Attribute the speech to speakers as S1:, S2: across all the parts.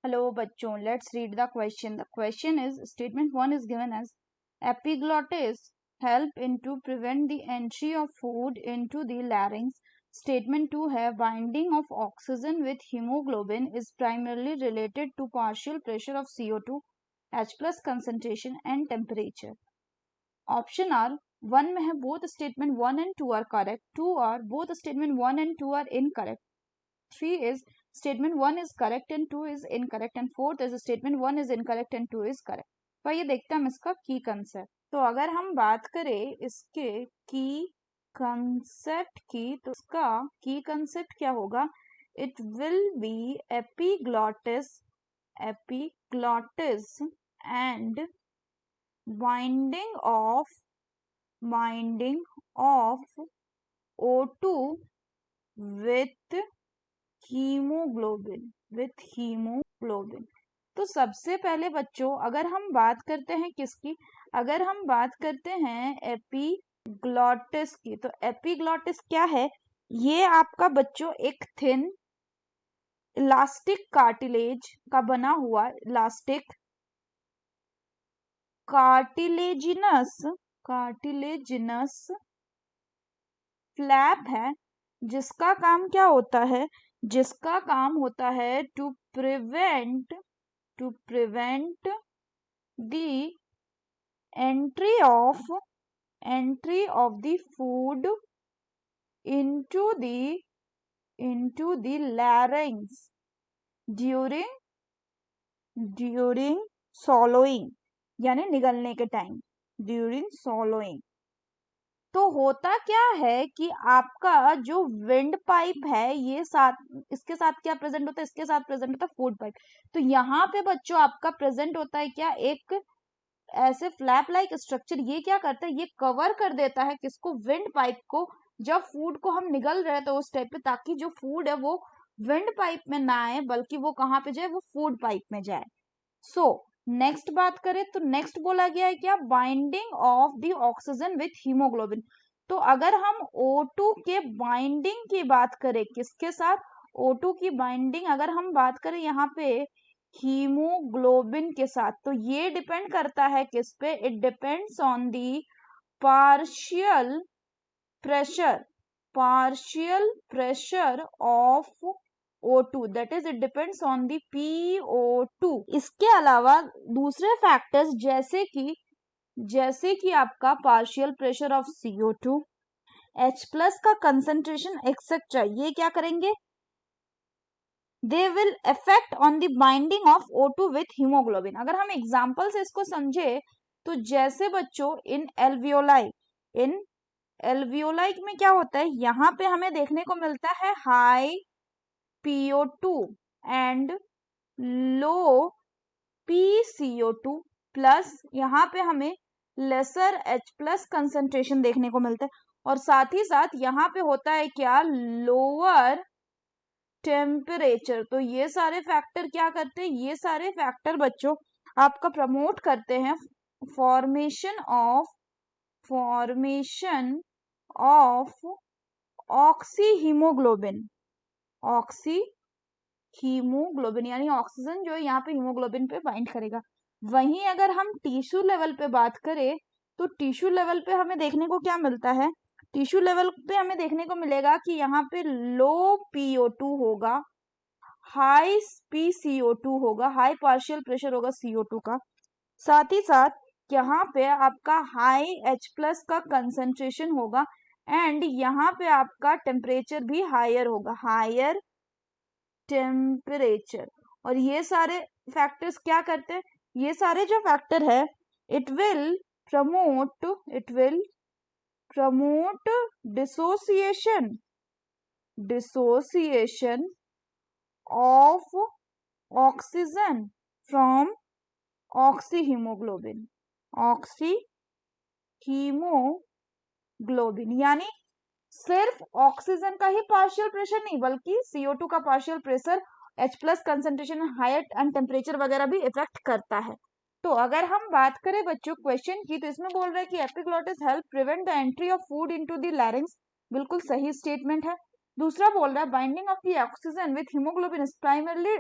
S1: Hello, bachon. Let's read the question. The question is statement 1 is given as epiglottis help into prevent the entry of food into the larynx. Statement 2 है binding of oxygen with hemoglobin is primarily related to partial pressure of CO2, H plus concentration and temperature. Option are 1 में है both statement 1 and 2 are correct, 2 are both statement 1 and 2 are incorrect, 3 is statement 1 is correct and 2 is incorrect and 4th is statement 1 is incorrect and 2 is correct. तो ये देखते हैं हम इसका की concept. तो अगर हम बात करें इसके की कंसेप्ट की तो इसका की कंसेप्ट क्या होगा? It will be epiglottis and binding of O2 with haemoglobin. तो सबसे पहले बच्चों अगर हम बात करते हैं किसकी, अगर हम बात करते हैं एपिग्लॉटिस की, तो एपिग्लॉटिस क्या है? ये आपका बच्चों एक थिन इलास्टिक कार्टिलेज का बना हुआ इलास्टिक कार्टिलेजिनस फ्लैप है जिसका काम क्या होता है? जिसका काम होता है to prevent the entry of the food into the larynx during swallowing, यानी निगलने के टाइम ड्यूरिंग swallowing. तो होता क्या है कि आपका जो विंड पाइप है ये साथ इसके साथ क्या प्रेजेंट होता है? इसके साथ प्रेजेंट होता है फूड पाइप. तो यहाँ पे बच्चों आपका प्रेजेंट होता है क्या? एक ऐसे फ्लैप लाइक स्ट्रक्चर. ये क्या करता है? ये कवर कर देता है किसको? विंड पाइप को. जब फूड को हम निगल रहे हैं तो उस टाइप पे, ताकि जो फूड है वो विंड पाइप में ना आए बल्कि वो कहाँ पे जाए? वो फूड पाइप में जाए. सो नेक्स्ट बात करें तो नेक्स्ट बोला गया है क्या? Binding of the oxygen with haemoglobin. तो अगर हम O2 के बाइंडिंग की बात करें किसके साथ? O2 की बाइंडिंग अगर हम बात करें यहाँ पे हीमोग्लोबिन के साथ, तो ये डिपेंड करता है किस पे? It depends on the partial pressure of O2, that is it depends on the PO2. इसके अलावा दूसरे फैक्टर्स जैसे कि आपका partial pressure of CO2, H plus का कंसेंट्रेशन एक्सेट्रा, ये क्या करेंगे? They will effect on the binding of O2 with haemoglobin. अगर हम एग्जाम्पल से इसको समझे तो जैसे बच्चों इन एल्वियोलाई में क्या होता है? यहाँ पे हमें देखने को मिलता है high PO2 and low PCO2 plus यहाँ पे हमें लेसर H प्लस कंसेंट्रेशन देखने को मिलता है. और साथ ही साथ यहाँ पे होता है क्या? Lower temperature. तो ये सारे फैक्टर क्या करते हैं? ये सारे फैक्टर बच्चों आपका प्रमोट करते हैं फॉर्मेशन ऑफ ऑक्सीहीमोग्लोबिन यानी ऑक्सीजन जो है यहाँ पे हीमोग्लोबिन पे बाइंड करेगा. वहीं अगर हम टिश्यू लेवल पे बात करें तो टिश्यू लेवल पे हमें देखने को क्या मिलता है? टिश्यू लेवल पे हमें देखने को मिलेगा कि यहाँ पे लो PO2 होगा, हाई PCO2 होगा, हाई पार्शियल प्रेशर होगा CO2 का. साथ ही साथ यहाँ पे आपका हाई H प्लस का कंसेंट्रेशन होगा एंड यहाँ पे आपका टेम्परेचर भी हायर होगा, हायर टेम्परेचर. और ये सारे फैक्टर्स क्या करते हैं? ये सारे जो फैक्टर है it will promote dissociation of oxygen from oxyhaemoglobin. यानी सिर्फ ऑक्सीजन का ही पार्शियल प्रेशर नहीं बल्कि CO2 का partial pressure, H plus concentration, higher and temperature वगैरह भी इफेक्ट करता है. तो अगर हम बात करें बच्चों क्वेश्चन की तो इसमें बोल रहा है कि epiglottis help prevent the entry of food into the larynx. बिल्कुल सही स्टेटमेंट है. दूसरा बोल रहा है binding of the oxygen with haemoglobin is primarily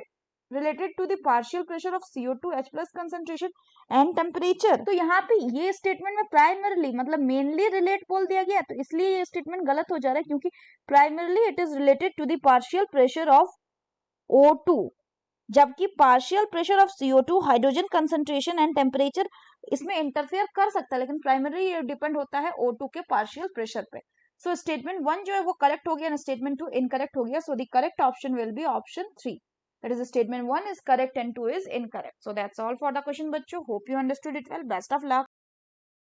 S1: related to the partial pressure of CO2 H plus concentration and temperature। तो यहाँ पे ये स्टेटमेंट में प्राइमरली मतलब मेनली रिलेट बोल दिया गया, तो इसलिए ये स्टेटमेंट गलत हो जा रहा है, क्योंकि primarily it is related to the partial pressure of O2, जबकि partial pressure of CO2 hydrogen concentration and temperature इसमें इंटरफेयर कर सकता है, लेकिन प्राइमरी ये डिपेंड होता है O2 के पार्शियल प्रेशर पे। सो स्टेटमेंट 1 जो है वो करेक्ट हो गया और स्टेटमेंट 2 इनकरेक्ट हो गया। So the correct option will be option 3, that is statement 1 is correct and 2 is incorrect. So that's all for the question बच्चों, hope you understood it well, best of luck।